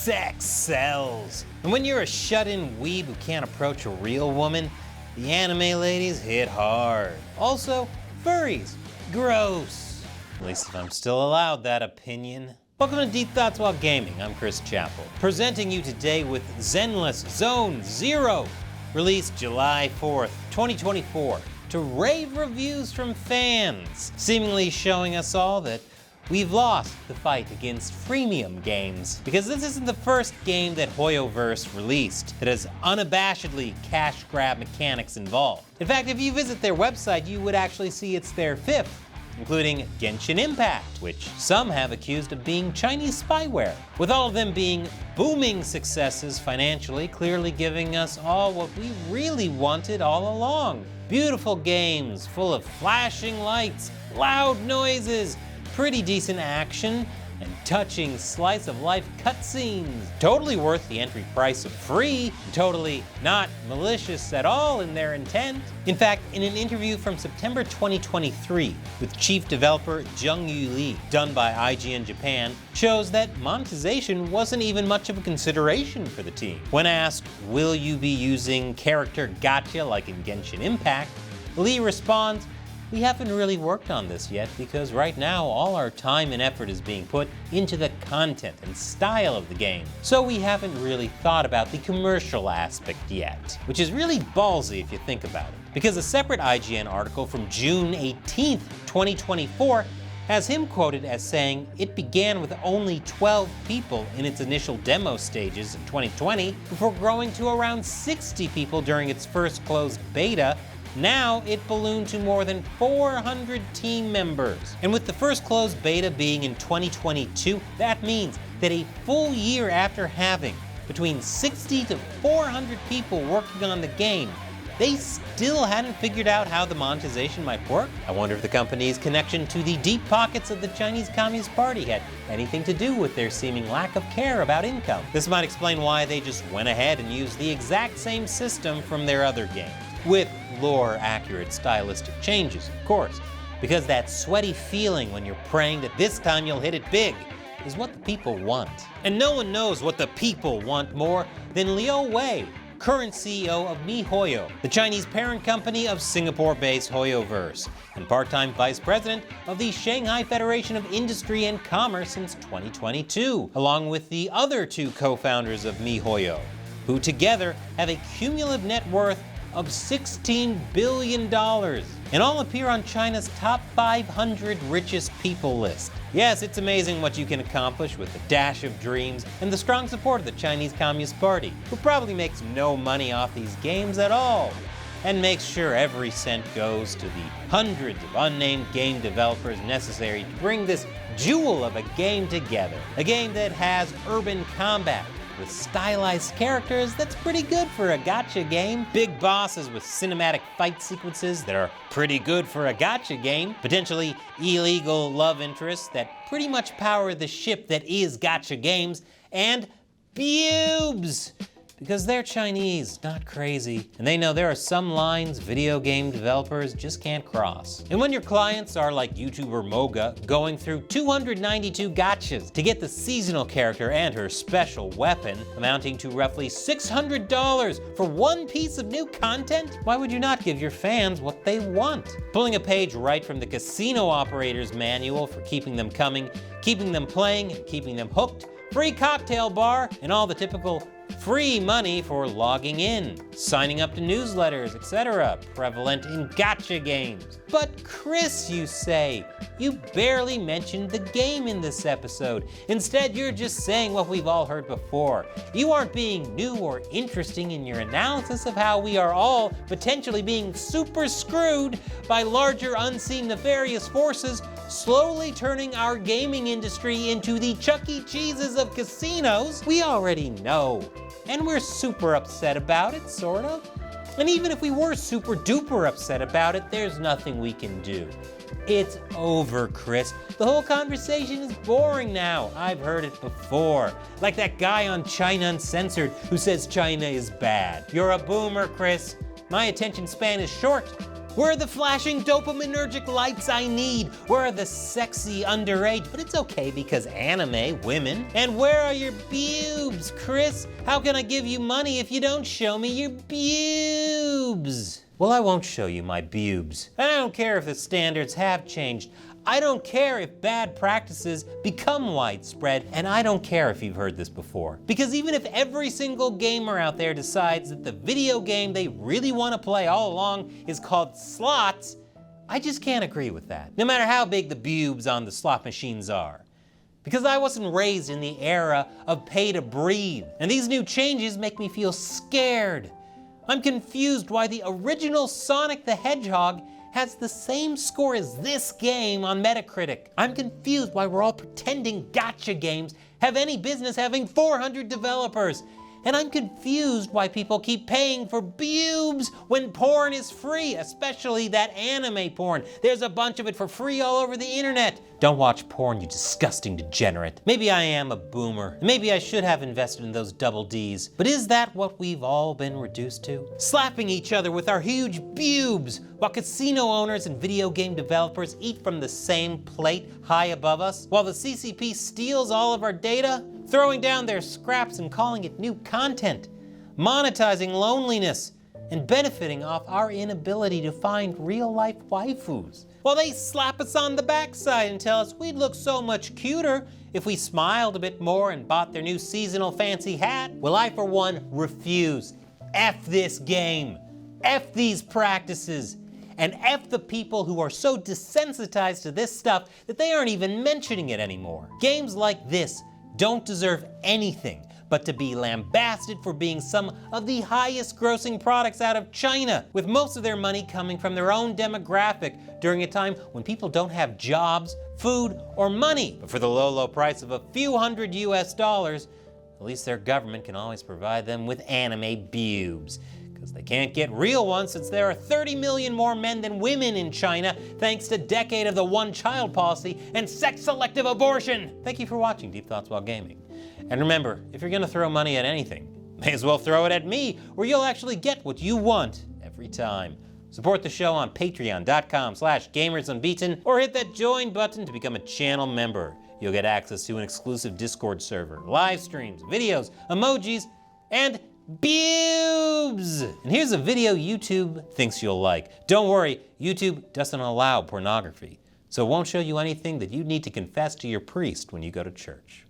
sex sells. And when you're a shut-in weeb who can't approach a real woman, the anime ladies hit hard. Also, furries, gross. At least if I'm still allowed that opinion. Welcome to Deep Thoughts While Gaming. I'm Chris Chappell, presenting you today with Zenless Zone Zero, released July 4th, 2024, to rave reviews from fans, seemingly showing us all that we've lost the fight against freemium games, because this isn't the first game that Hoyoverse released that has unabashedly cash grab mechanics involved. In fact, if you visit their website, you would actually see it's their fifth, including Genshin Impact, which some have accused of being Chinese spyware, with all of them being booming successes financially, clearly giving us all what we really wanted all along. Beautiful games full of flashing lights, loud noises, pretty decent action, and touching slice-of-life cutscenes. Totally worth the entry price of free, totally not malicious at all in their intent. In fact, in an interview from September 2023 with chief developer Jung-Yu Lee, done by IGN Japan, shows that monetization wasn't even much of a consideration for the team. When asked, will you be using character gacha like in Genshin Impact, Lee responds, "We haven't really worked on this yet because right now all our time and effort is being put into the content and style of the game. So we haven't really thought about the commercial aspect yet." Which is really ballsy if you think about it, because a separate IGN article from June 18th, 2024 has him quoted as saying it began with only 12 people in its initial demo stages in 2020 before growing to around 60 people during its first closed beta. Now it ballooned to more than 400 team members. And with the first closed beta being in 2022, that means that a full year after having between 60 to 400 people working on the game, they still hadn't figured out how the monetization might work. I wonder if the company's connection to the deep pockets of the Chinese Communist Party had anything to do with their seeming lack of care about income. This might explain why they just went ahead and used the exact same system from their other games, with lore-accurate stylistic changes, of course, because that sweaty feeling when you're praying that this time you'll hit it big is what the people want. And no one knows what the people want more than Liu Wei, current CEO of MiHoYo, the Chinese parent company of Singapore-based Hoyoverse, and part-time vice president of the Shanghai Federation of Industry and Commerce since 2022, along with the other two co-founders of MiHoYo, who together have a cumulative net worth of $16 billion, and all appear on China's top 500 richest people list. Yes, it's amazing what you can accomplish with a dash of dreams and the strong support of the Chinese Communist Party, who probably makes no money off these games at all, and makes sure every cent goes to the hundreds of unnamed game developers necessary to bring this jewel of a game together. A game that has urban combat with stylized characters that's pretty good for a gacha game, big bosses with cinematic fight sequences that are pretty good for a gacha game, potentially illegal love interests that pretty much power the ship that is gacha games, and boobs! Because they're Chinese, not crazy, and they know there are some lines video game developers just can't cross. And when your clients are like YouTuber Moga, going through 292 gachas to get the seasonal character and her special weapon, amounting to roughly $600 for one piece of new content, why would you not give your fans what they want? Pulling a page right from the casino operator's manual for keeping them coming, keeping them playing, and keeping them hooked, free cocktail bar, and all the typical free money for logging in, signing up to newsletters, etc., prevalent in gacha games. But Chris, you say, you barely mentioned the game in this episode. Instead, you're just saying what we've all heard before. You aren't being new or interesting in your analysis of how we are all potentially being super screwed by larger unseen nefarious forces slowly turning our gaming industry into the Chuck E. Cheeses of casinos. We already know. And we're super upset about it, sort of. And even if we were super duper upset about it, there's nothing we can do. It's over, Chris. The whole conversation is boring now. I've heard it before. Like that guy on China Uncensored who says China is bad. You're a boomer, Chris. My attention span is short. Where are the flashing dopaminergic lights I need? Where are the sexy underage, but it's okay because anime, women? And where are your boobs, Chris? How can I give you money if you don't show me your boobs? Well, I won't show you my boobs. And I don't care if the standards have changed. I don't care if bad practices become widespread, and I don't care if you've heard this before. Because even if every single gamer out there decides that the video game they really want to play all along is called slots, I just can't agree with that, no matter how big the boobs on the slot machines are. Because I wasn't raised in the era of pay to breathe, and these new changes make me feel scared. I'm confused why the original Sonic the Hedgehog has the same score as this game on Metacritic. I'm confused why we're all pretending gacha games have any business having 400 developers. And I'm confused why people keep paying for boobs when porn is free, especially that anime porn. There's a bunch of it for free all over the internet. Don't watch porn, you disgusting degenerate. Maybe I am a boomer. Maybe I should have invested in those double Ds. But is that what we've all been reduced to? Slapping each other with our huge boobs while casino owners and video game developers eat from the same plate high above us? While the CCP steals all of our data? Throwing down their scraps and calling it new content, monetizing loneliness, and benefiting off our inability to find real-life waifus. While they slap us on the backside and tell us we'd look so much cuter if we smiled a bit more and bought their new seasonal fancy hat. Well, I for one refuse. F this game. F these practices. And F the people who are so desensitized to this stuff that they aren't even mentioning it anymore. Games like this don't deserve anything but to be lambasted for being some of the highest grossing products out of China, with most of their money coming from their own demographic during a time when people don't have jobs, food, or money. But for the low price of a few $100 US, at least their government can always provide them with anime boobs. Because they can't get real ones since there are 30 million more men than women in China, thanks to a decade of the one-child policy and sex-selective abortion. Thank you for watching Deep Thoughts While Gaming. And remember, if you're gonna throw money at anything, may as well throw it at me, where you'll actually get what you want every time. Support the show on patreon.com/gamersunbeaten, or hit that join button to become a channel member. You'll get access to an exclusive Discord server, live streams, videos, emojis, and boobs! And here's a video YouTube thinks you'll like. Don't worry, YouTube doesn't allow pornography, so it won't show you anything that you need to confess to your priest when you go to church.